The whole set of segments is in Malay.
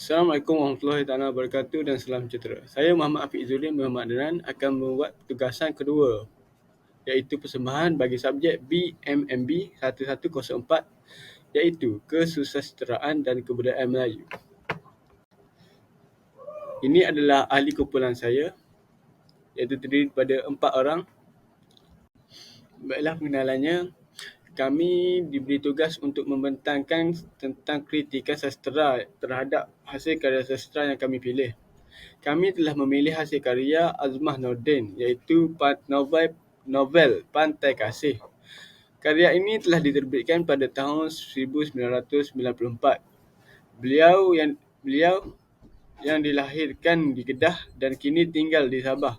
Assalamualaikum warahmatullahi wabarakatuh dan salam sejahtera. Saya Muhammad Afiq Zuddin Muhammad Adnan akan membuat tugasan kedua, iaitu persembahan bagi subjek BMMB 1104, iaitu Kesusasteraan dan Kebudayaan Melayu. Ini adalah ahli kumpulan saya, iaitu terdiri daripada 4 orang. Baiklah pengenalannya. Kami diberi tugas untuk membentangkan tentang kritikan sastera terhadap hasil karya sastera yang kami pilih. Kami telah memilih hasil karya Azmah Nordin, iaitu novel Pantai Kasih. Karya ini telah diterbitkan pada tahun 1994. Beliau yang dilahirkan di Kedah dan kini tinggal di Sabah.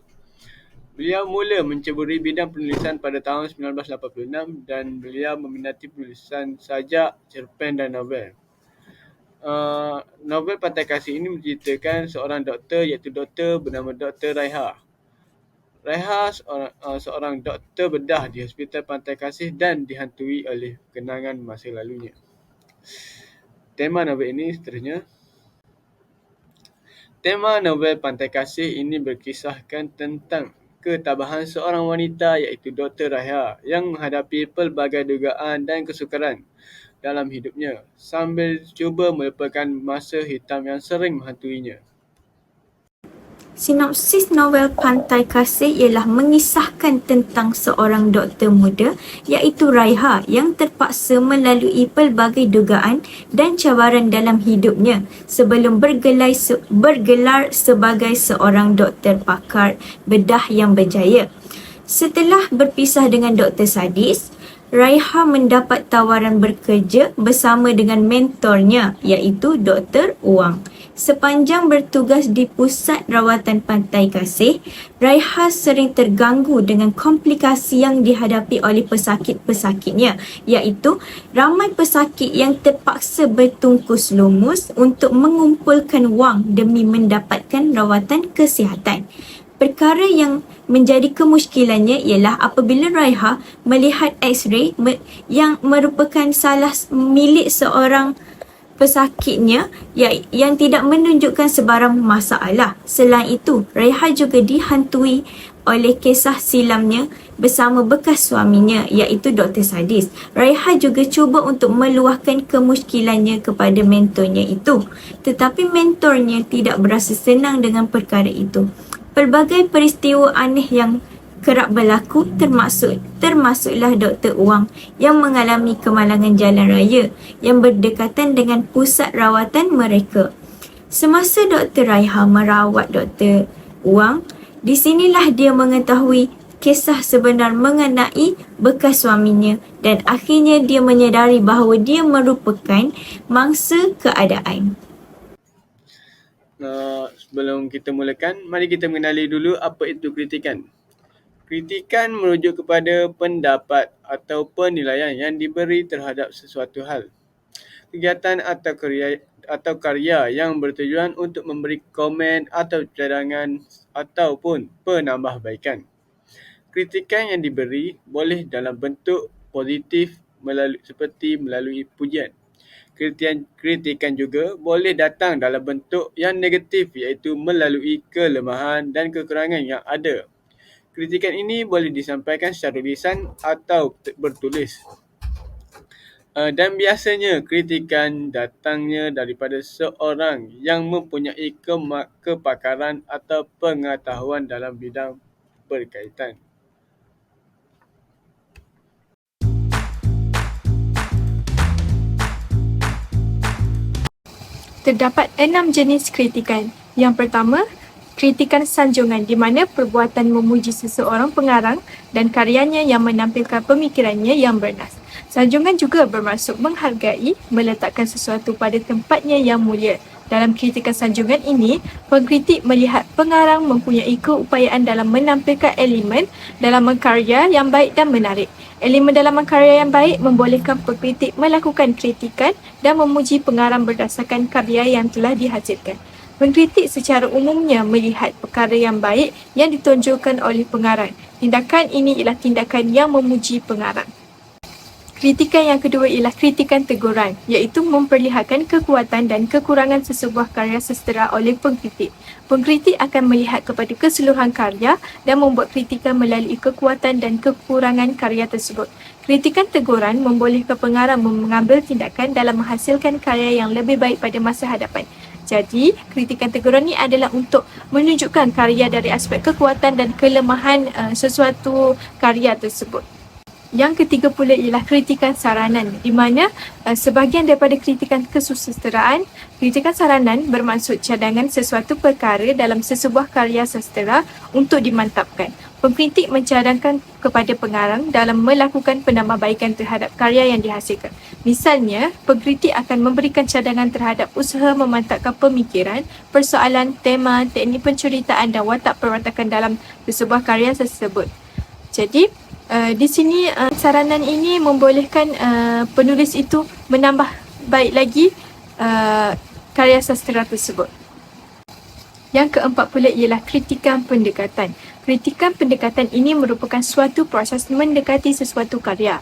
Beliau mula menceburi bidang penulisan pada tahun 1986 dan beliau meminati penulisan sajak, cerpen dan novel. Novel Pantai Kasih ini menceritakan seorang doktor, iaitu doktor bernama Dr. Raiha. Raiha seorang doktor bedah di Hospital Pantai Kasih dan dihantui oleh kenangan masa lalunya. Tema novel ini seterusnya. Tema novel Pantai Kasih ini berkisahkan tentang ketabahan seorang wanita, iaitu Dr. Raiha, yang menghadapi pelbagai dugaan dan kesukaran dalam hidupnya sambil cuba melupakan masa hitam yang sering menghantuinya. Sinopsis novel Pantai Kasih ialah mengisahkan tentang seorang doktor muda, iaitu Raiha, yang terpaksa melalui pelbagai dugaan dan cabaran dalam hidupnya sebelum bergelar sebagai seorang doktor pakar bedah yang berjaya. Setelah berpisah dengan doktor sadis, Raiha mendapat tawaran bekerja bersama dengan mentornya, iaitu Dr. Wang. Sepanjang bertugas di Pusat Rawatan Pantai Kasih, Raiha sering terganggu dengan komplikasi yang dihadapi oleh pesakit-pesakitnya, iaitu ramai pesakit yang terpaksa bertungkus lumus untuk mengumpulkan wang demi mendapatkan rawatan kesihatan. Perkara yang menjadi kemusykilannya ialah apabila Raiha melihat X-ray yang merupakan salah milik seorang pesakitnya yang tidak menunjukkan sebarang masalah. Selain itu, Raiha juga dihantui oleh kisah silamnya bersama bekas suaminya, iaitu Dr. Sadis. Raiha juga cuba untuk meluahkan kemusykilannya kepada mentornya itu, tetapi mentornya tidak berasa senang dengan perkara itu. Pelbagai peristiwa aneh yang kerap berlaku termasuklah Dr. Wang yang mengalami kemalangan jalan raya yang berdekatan dengan pusat rawatan mereka. Semasa Dr. Raiha merawat Dr. Wang, di sinilah dia mengetahui kisah sebenar mengenai bekas suaminya dan akhirnya dia menyedari bahawa dia merupakan mangsa keadaan. Sebelum kita mulakan, mari kita mengenali dulu apa itu kritikan. Kritikan merujuk kepada pendapat atau penilaian yang diberi terhadap sesuatu hal, kegiatan atau karya yang bertujuan untuk memberi komen atau cadangan ataupun penambahbaikan. Kritikan yang diberi boleh dalam bentuk positif seperti melalui pujian. Kritikan juga boleh datang dalam bentuk yang negatif, iaitu melalui kelemahan dan kekurangan yang ada. Kritikan ini boleh disampaikan secara lisan atau bertulis. Dan biasanya kritikan datangnya daripada seorang yang mempunyai kepakaran atau pengetahuan dalam bidang berkaitan. Terdapat 6 jenis kritikan. Yang pertama, kritikan sanjungan, di mana perbuatan memuji seseorang pengarang dan karyanya yang menampilkan pemikirannya yang bernas. Sanjungan juga bermaksud menghargai, meletakkan sesuatu pada tempatnya yang mulia. Dalam kritikan sanjungan ini, pengkritik melihat pengarang mempunyai keupayaan dalam menampilkan elemen dalam karya yang baik dan menarik. Elemen dalam karya yang baik membolehkan pengkritik melakukan kritikan dan memuji pengarang berdasarkan karya yang telah dihasilkan. Pengkritik secara umumnya melihat perkara yang baik yang ditonjolkan oleh pengarang. Tindakan ini ialah tindakan yang memuji pengarang. Kritikan yang kedua ialah kritikan teguran, iaitu memperlihatkan kekuatan dan kekurangan sesebuah karya sastera oleh pengkritik. Pengkritik akan melihat kepada keseluruhan karya dan membuat kritikan melalui kekuatan dan kekurangan karya tersebut. Kritikan teguran membolehkan pengarang mengambil tindakan dalam menghasilkan karya yang lebih baik pada masa hadapan. Jadi, kritikan teguran ini adalah untuk menunjukkan karya dari aspek kekuatan dan kelemahan sesuatu karya tersebut. Yang ketiga pula ialah kritikan saranan, di mana sebahagian daripada kritikan kesusasteraan, kritikan saranan bermaksud cadangan sesuatu perkara dalam sesebuah karya sastera untuk dimantapkan. Pengkritik mencadangkan kepada pengarang dalam melakukan penambahbaikan terhadap karya yang dihasilkan. Misalnya, pengkritik akan memberikan cadangan terhadap usaha memantapkan pemikiran, persoalan, tema, teknik penceritaan dan watak perwatakan dalam sesebuah karya tersebut. Jadi, di sini saranan ini membolehkan penulis itu menambah baik lagi karya sastera tersebut. Yang keempat pula ialah kritikan pendekatan. Kritikan pendekatan ini merupakan suatu proses mendekati sesuatu karya.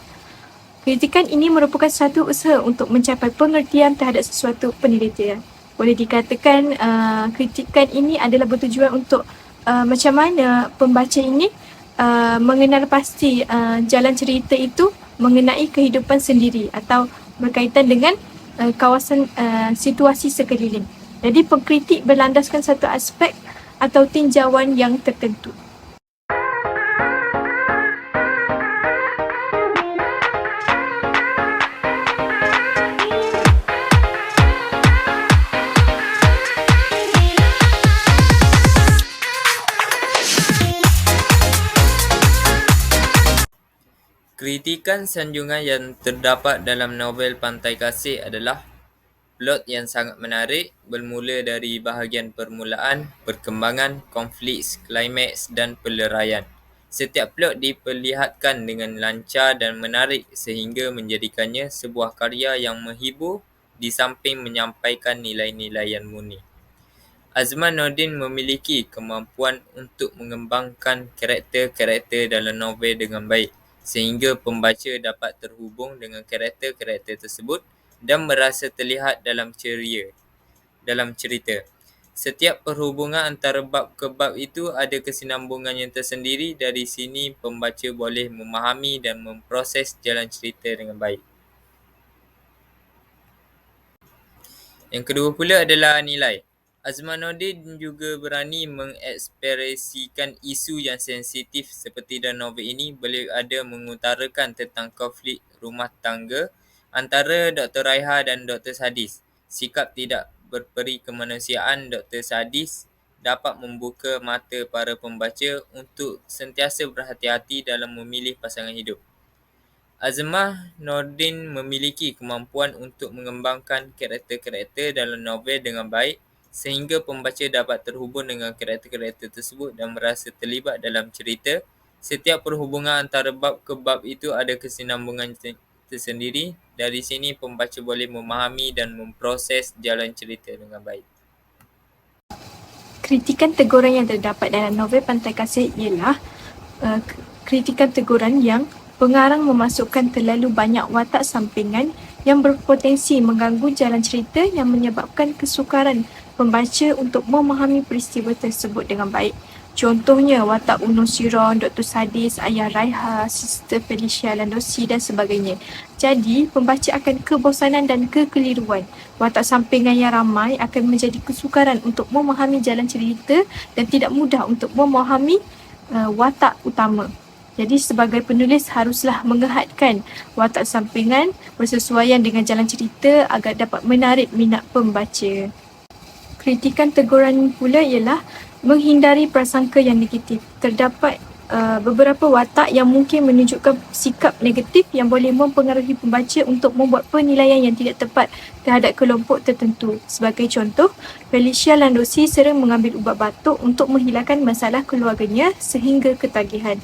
Kritikan ini merupakan suatu usaha untuk mencapai pengertian terhadap sesuatu penelitian. Boleh dikatakan kritikan ini adalah bertujuan untuk macam mana pembaca ini mengenal pasti jalan cerita itu mengenai kehidupan sendiri atau berkaitan dengan kawasan situasi sekeliling. Jadi pengkritik berlandaskan satu aspek atau tinjauan yang tertentu. Kritikan sanjungan yang terdapat dalam novel Pantai Kasih adalah plot yang sangat menarik, bermula dari bahagian permulaan, perkembangan, konflik, klimaks dan peleraian. Setiap plot diperlihatkan dengan lancar dan menarik sehingga menjadikannya sebuah karya yang menghibur di samping menyampaikan nilai-nilai yang murni. Azman Nordin memiliki kemampuan untuk mengembangkan karakter-karakter dalam novel dengan baik, sehingga pembaca dapat terhubung dengan karakter-karakter tersebut dan merasa terlihat dalam cerita. Setiap perhubungan antara bab ke bab itu ada kesinambungan yang tersendiri. Dari sini pembaca boleh memahami dan memproses jalan cerita dengan baik. Yang kedua pula adalah nilai. Azman Nordin juga berani mengekspresikan isu yang sensitif seperti dalam novel ini. Beliau ada mengutarakan tentang konflik rumah tangga antara Dr. Raiha dan Dr. Sadis. Sikap tidak berperi kemanusiaan Dr. Sadis dapat membuka mata para pembaca untuk sentiasa berhati-hati dalam memilih pasangan hidup. Azman Nordin memiliki kemampuan untuk mengembangkan karakter-karakter dalam novel dengan baik sehingga pembaca dapat terhubung dengan karakter-karakter tersebut dan merasa terlibat dalam cerita. Setiap perhubungan antara bab ke bab itu ada kesinambungan tersendiri. Dari sini pembaca boleh memahami dan memproses jalan cerita dengan baik. Kritikan teguran yang terdapat dalam novel Pantai Kasih ialah kritikan teguran yang pengarang memasukkan terlalu banyak watak sampingan yang berpotensi mengganggu jalan cerita yang menyebabkan kesukaran pembaca untuk memahami peristiwa tersebut dengan baik. Contohnya watak Uno Siron, Dr. Sadis, Ayah Raiha, Sister Felicia Landosi dan sebagainya. Jadi, pembaca akan kebosanan dan kekeliruan. Watak sampingan yang ramai akan menjadi kesukaran untuk memahami jalan cerita dan tidak mudah untuk memahami watak utama. Jadi sebagai penulis haruslah mengehatkan watak sampingan bersesuaian dengan jalan cerita agar dapat menarik minat pembaca. Kritikan teguran pula ialah menghindari prasangka yang negatif. Terdapat beberapa watak yang mungkin menunjukkan sikap negatif yang boleh mempengaruhi pembaca untuk membuat penilaian yang tidak tepat terhadap kelompok tertentu. Sebagai contoh, Felicia Landosi sering mengambil ubat batuk untuk menghilangkan masalah keluarganya sehingga ketagihan.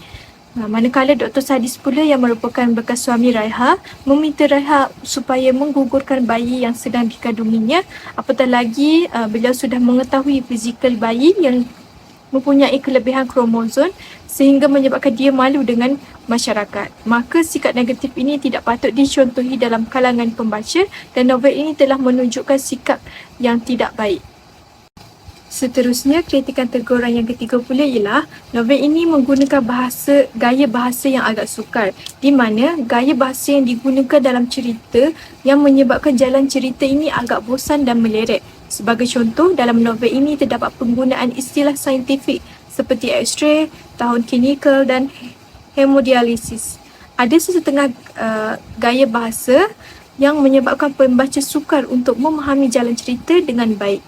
Manakala Dr. Sadis pula yang merupakan bekas suami Raiha meminta Raiha supaya menggugurkan bayi yang sedang dikandunginya, apatah lagi beliau sudah mengetahui fizikal bayi yang mempunyai kelebihan kromosom sehingga menyebabkan dia malu dengan masyarakat. Maka sikap negatif ini tidak patut dicontohi dalam kalangan pembaca dan novel ini telah menunjukkan sikap yang tidak baik. Seterusnya, kritikan teguran yang ketiga pula ialah novel ini menggunakan gaya bahasa yang agak sukar, di mana gaya bahasa yang digunakan dalam cerita yang menyebabkan jalan cerita ini agak bosan dan meleret. Sebagai contoh, dalam novel ini terdapat penggunaan istilah saintifik seperti X-ray, tahun klinikal dan hemodialisis. Ada sesetengah gaya bahasa yang menyebabkan pembaca sukar untuk memahami jalan cerita dengan baik.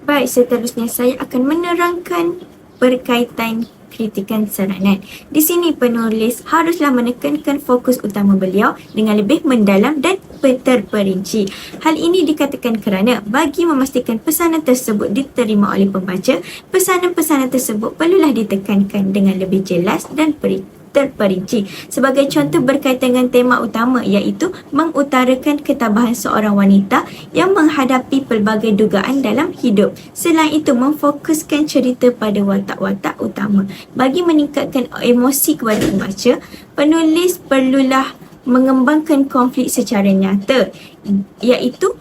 Baik, seterusnya saya akan menerangkan berkaitan kritikan serangan. Di sini penulis haruslah menekankan fokus utama beliau dengan lebih mendalam dan terperinci. Hal ini dikatakan kerana bagi memastikan pesanan tersebut diterima oleh pembaca, pesanan-pesanan tersebut perlulah ditekankan dengan lebih jelas dan terperinci. Sebagai contoh berkaitan dengan tema utama iaitu mengutarakan ketabahan seorang wanita yang menghadapi pelbagai dugaan dalam hidup. Selain itu, memfokuskan cerita pada watak-watak utama. Bagi meningkatkan emosi kepada pembaca, penulis perlulah mengembangkan konflik secara nyata, iaitu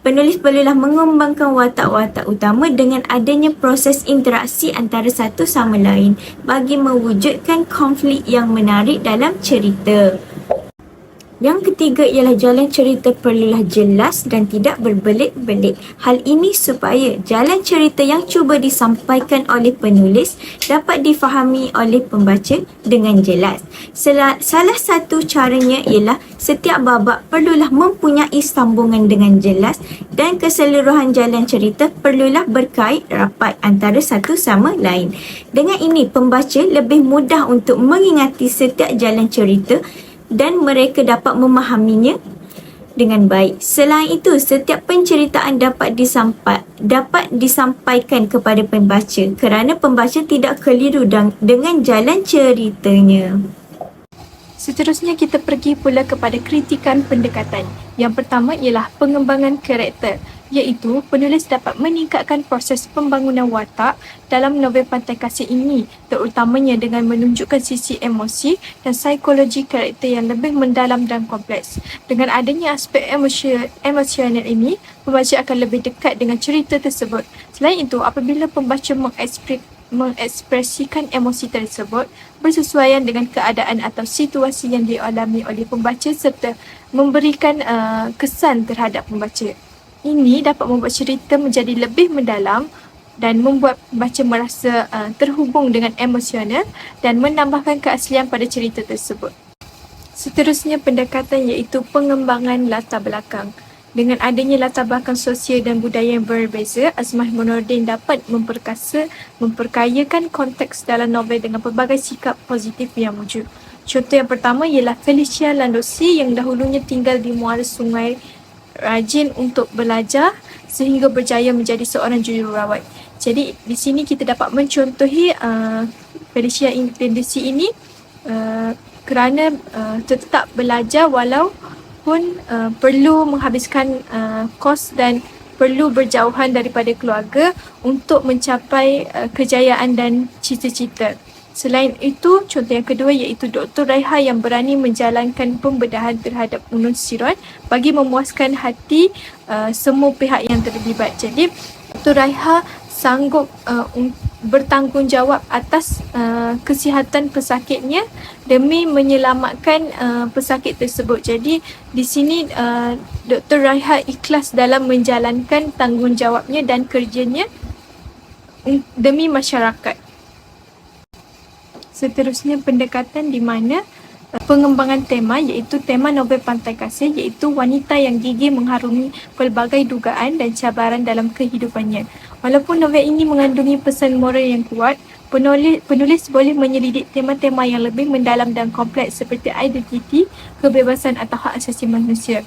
penulis perlulah mengembangkan watak-watak utama dengan adanya proses interaksi antara satu sama lain bagi mewujudkan konflik yang menarik dalam cerita. Yang ketiga ialah jalan cerita perlulah jelas dan tidak berbelit-belit. Hal ini supaya jalan cerita yang cuba disampaikan oleh penulis dapat difahami oleh pembaca dengan jelas. Salah satu caranya ialah setiap babak perlulah mempunyai sambungan dengan jelas dan keseluruhan jalan cerita perlulah berkait rapat antara satu sama lain. Dengan ini, pembaca lebih mudah untuk mengingati setiap jalan cerita dan mereka dapat memahaminya dengan baik. Selain itu, setiap penceritaan dapat disampaikan kepada pembaca kerana pembaca tidak keliru dengan jalan ceritanya. Seterusnya kita pergi pula kepada kritikan pendekatan. Yang pertama ialah pengembangan karakter, iaitu penulis dapat meningkatkan proses pembangunan watak dalam novel Pantai Kasih ini, terutamanya dengan menunjukkan sisi emosi dan psikologi karakter yang lebih mendalam dan kompleks. Dengan adanya aspek emosional ini, pembaca akan lebih dekat dengan cerita tersebut. Selain itu, apabila pembaca mengekspresikan emosi tersebut bersesuaian dengan keadaan atau situasi yang dialami oleh pembaca serta memberikan kesan terhadap pembaca. Ini dapat membuat cerita menjadi lebih mendalam dan membuat pembaca merasa terhubung dengan emosional dan menambahkan keaslian pada cerita tersebut. Seterusnya pendekatan iaitu pengembangan latar belakang. Dengan adanya latar belakang sosial dan budaya yang berbeza, Azmanuddin dapat memperkayakan konteks dalam novel dengan pelbagai sikap positif yang wujud. Contoh yang pertama ialah Felicia Landosi yang dahulunya tinggal di muara sungai, rajin untuk belajar sehingga berjaya menjadi seorang jururawat. Jadi di sini kita dapat mencontohi Felicia Landosi ini kerana tetap belajar walaupun perlu menghabiskan kos dan perlu berjauhan daripada keluarga untuk mencapai kejayaan dan cita-cita. Selain itu, contoh yang kedua iaitu Dr. Raiha yang berani menjalankan pembedahan terhadap Unun Siron bagi memuaskan hati semua pihak yang terlibat. Jadi, Dr. Raiha sanggup bertanggungjawab atas kesihatan pesakitnya demi menyelamatkan pesakit tersebut. Jadi, di sini Dr. Raiha ikhlas dalam menjalankan tanggungjawabnya dan kerjanya demi masyarakat. Seterusnya pendekatan di mana pengembangan tema iaitu tema novel Pantai Kasih iaitu wanita yang gigih mengharungi pelbagai dugaan dan cabaran dalam kehidupannya. Walaupun novel ini mengandungi pesan moral yang kuat, penulis boleh menyelidik tema-tema yang lebih mendalam dan kompleks seperti identiti, kebebasan atau hak asasi manusia.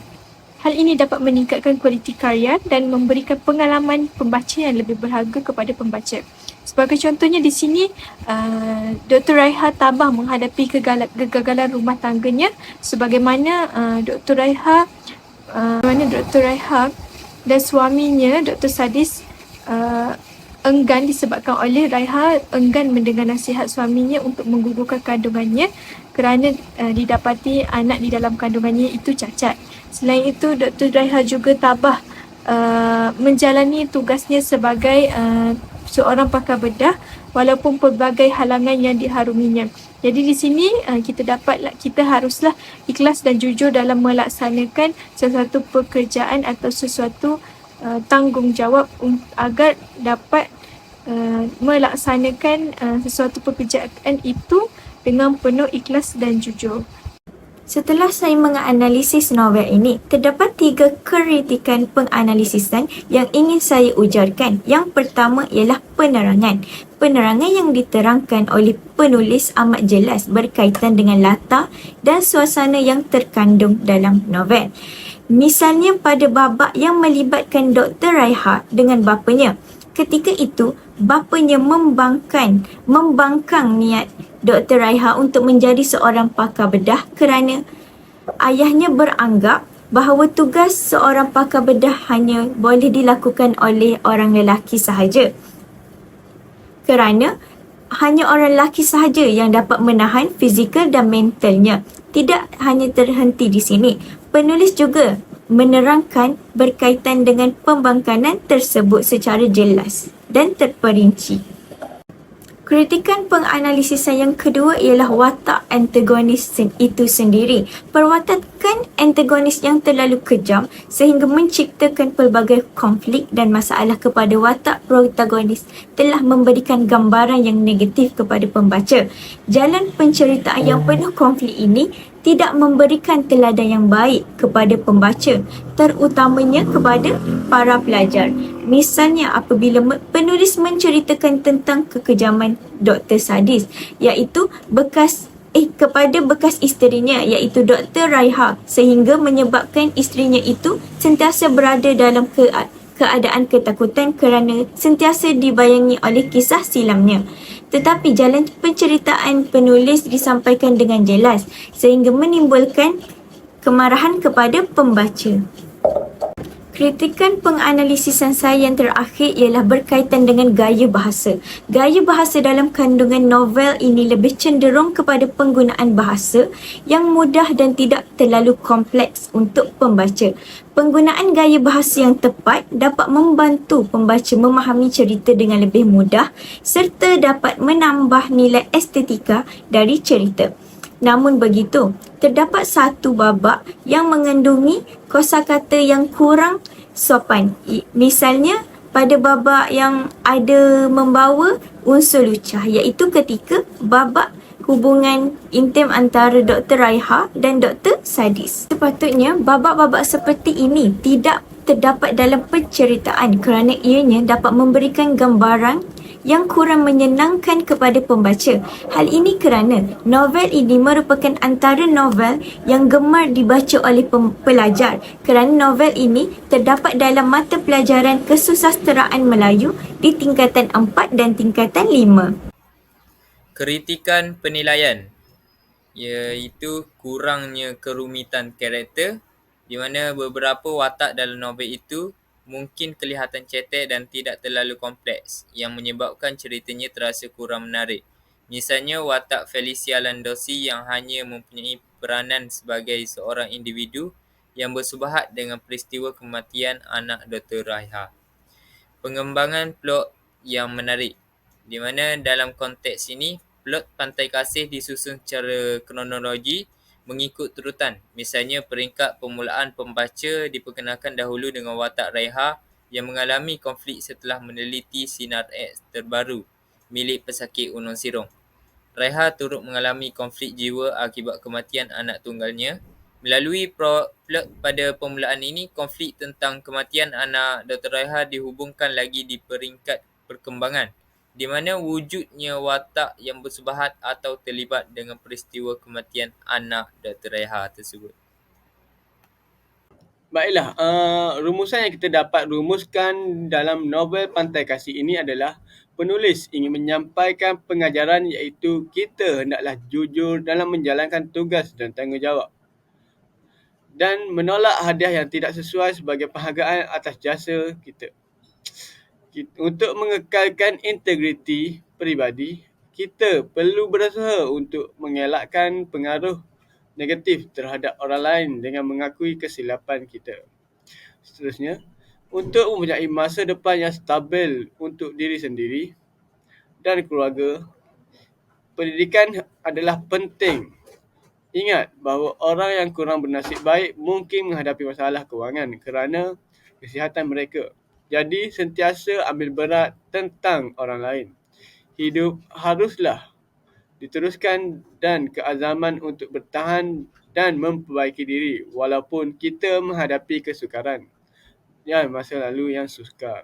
Hal ini dapat meningkatkan kualiti karya dan memberikan pengalaman pembaca yang lebih berharga kepada pembaca. Sebagai contohnya di sini, Dr. Raiha tabah menghadapi kegagalan rumah tangganya sebagaimana Dr. Raiha dan suaminya Dr. Sadis enggan disebabkan oleh Raiha enggan mendengar nasihat suaminya untuk menggugurkan kandungannya kerana didapati anak di dalam kandungannya itu cacat. Selain itu, Dr. Raiha juga tabah menjalani tugasnya sebagai seorang pakar bedah walaupun pelbagai halangan yang diharuminya. Jadi di sini kita haruslah ikhlas dan jujur dalam melaksanakan sesuatu pekerjaan atau sesuatu tanggungjawab agar dapat melaksanakan sesuatu pekerjaan itu dengan penuh ikhlas dan jujur. Setelah saya menganalisis novel ini, terdapat 3 kritikan penganalisisan yang ingin saya ujarkan. Yang pertama ialah penerangan. Penerangan yang diterangkan oleh penulis amat jelas berkaitan dengan latar dan suasana yang terkandung dalam novel. Misalnya pada babak yang melibatkan Dr. Raiha dengan bapanya. Ketika itu, bapanya membangkang niat Dr. Raiha untuk menjadi seorang pakar bedah kerana ayahnya beranggap bahawa tugas seorang pakar bedah hanya boleh dilakukan oleh orang lelaki sahaja. Kerana hanya orang lelaki sahaja yang dapat menahan fizikal dan mentalnya. Tidak hanya terhenti di sini. Penulis juga menerangkan berkaitan dengan pembangkangan tersebut secara jelas dan terperinci. Kritikan penganalisisan yang kedua ialah watak antagonis itu sendiri. Perwatakan antagonis yang terlalu kejam sehingga menciptakan pelbagai konflik dan masalah kepada watak protagonis telah memberikan gambaran yang negatif kepada pembaca. Jalan penceritaan yang penuh konflik ini tidak memberikan teladan yang baik kepada pembaca, terutamanya kepada para pelajar. Misalnya apabila penulis menceritakan tentang kekejaman Dr. Sadis, iaitu kepada bekas isterinya, iaitu Dr. Raiha, sehingga menyebabkan isterinya itu sentiasa berada dalam keadaan ketakutan kerana sentiasa dibayangi oleh kisah silamnya. Tetapi jalan penceritaan penulis disampaikan dengan jelas sehingga menimbulkan kemarahan kepada pembaca. Kritikan penganalisisan saya yang terakhir ialah berkaitan dengan gaya bahasa. Gaya bahasa dalam kandungan novel ini lebih cenderung kepada penggunaan bahasa yang mudah dan tidak terlalu kompleks untuk pembaca. Penggunaan gaya bahasa yang tepat dapat membantu pembaca memahami cerita dengan lebih mudah serta dapat menambah nilai estetika dari cerita. Namun begitu, terdapat satu babak yang mengandungi kosakata yang kurang sopan. Misalnya, pada babak yang ada membawa unsur lucah, iaitu ketika babak hubungan intim antara Dr. Raiha dan Dr. Sadis. Sepatutnya, babak-babak seperti ini tidak terdapat dalam penceritaan kerana ianya dapat memberikan gambaran yang kurang menyenangkan kepada pembaca. Hal ini kerana novel ini merupakan antara novel yang gemar dibaca oleh pelajar kerana novel ini terdapat dalam mata pelajaran Kesusasteraan Melayu di tingkatan 4 dan tingkatan 5. Kritikan penilaian iaitu kurangnya kerumitan karakter di mana beberapa watak dalam novel itu mungkin kelihatan cetek dan tidak terlalu kompleks yang menyebabkan ceritanya terasa kurang menarik. Misalnya watak Felicia Landosi yang hanya mempunyai peranan sebagai seorang individu yang bersubahat dengan peristiwa kematian anak Dr. Raiha. Pengembangan plot yang menarik di mana dalam konteks ini plot Pantai Kasih disusun secara kronologi mengikut turutan. Misalnya peringkat permulaan pembaca diperkenalkan dahulu dengan watak Raiha yang mengalami konflik setelah meneliti sinar X terbaru milik pesakit Gunung Sirong. Raiha turut mengalami konflik jiwa akibat kematian anak tunggalnya. Melalui plot pada permulaan ini, konflik tentang kematian anak Dr. Raiha dihubungkan lagi di peringkat perkembangan di mana wujudnya watak yang bersubahat atau terlibat dengan peristiwa kematian anak Dr. Raiha tersebut. Baiklah, rumusan yang kita dapat rumuskan dalam novel Pantai Kasih ini adalah penulis ingin menyampaikan pengajaran iaitu kita hendaklah jujur dalam menjalankan tugas dan tanggungjawab dan menolak hadiah yang tidak sesuai sebagai penghargaan atas jasa kita. Untuk mengekalkan integriti peribadi, kita perlu berusaha untuk mengelakkan pengaruh negatif terhadap orang lain dengan mengakui kesilapan kita. Seterusnya, untuk mempunyai masa depan yang stabil untuk diri sendiri dan keluarga, pendidikan adalah penting. Ingat bahawa orang yang kurang bernasib baik mungkin menghadapi masalah kewangan kerana kesihatan mereka. Jadi, sentiasa ambil berat tentang orang lain. Hidup haruslah diteruskan dan keazaman untuk bertahan dan memperbaiki diri walaupun kita menghadapi kesukaran dan masa lalu yang sukar.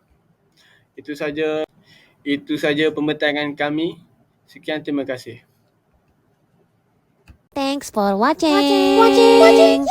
Itu saja pembincangan kami. Sekian, terima kasih. Thanks for watching.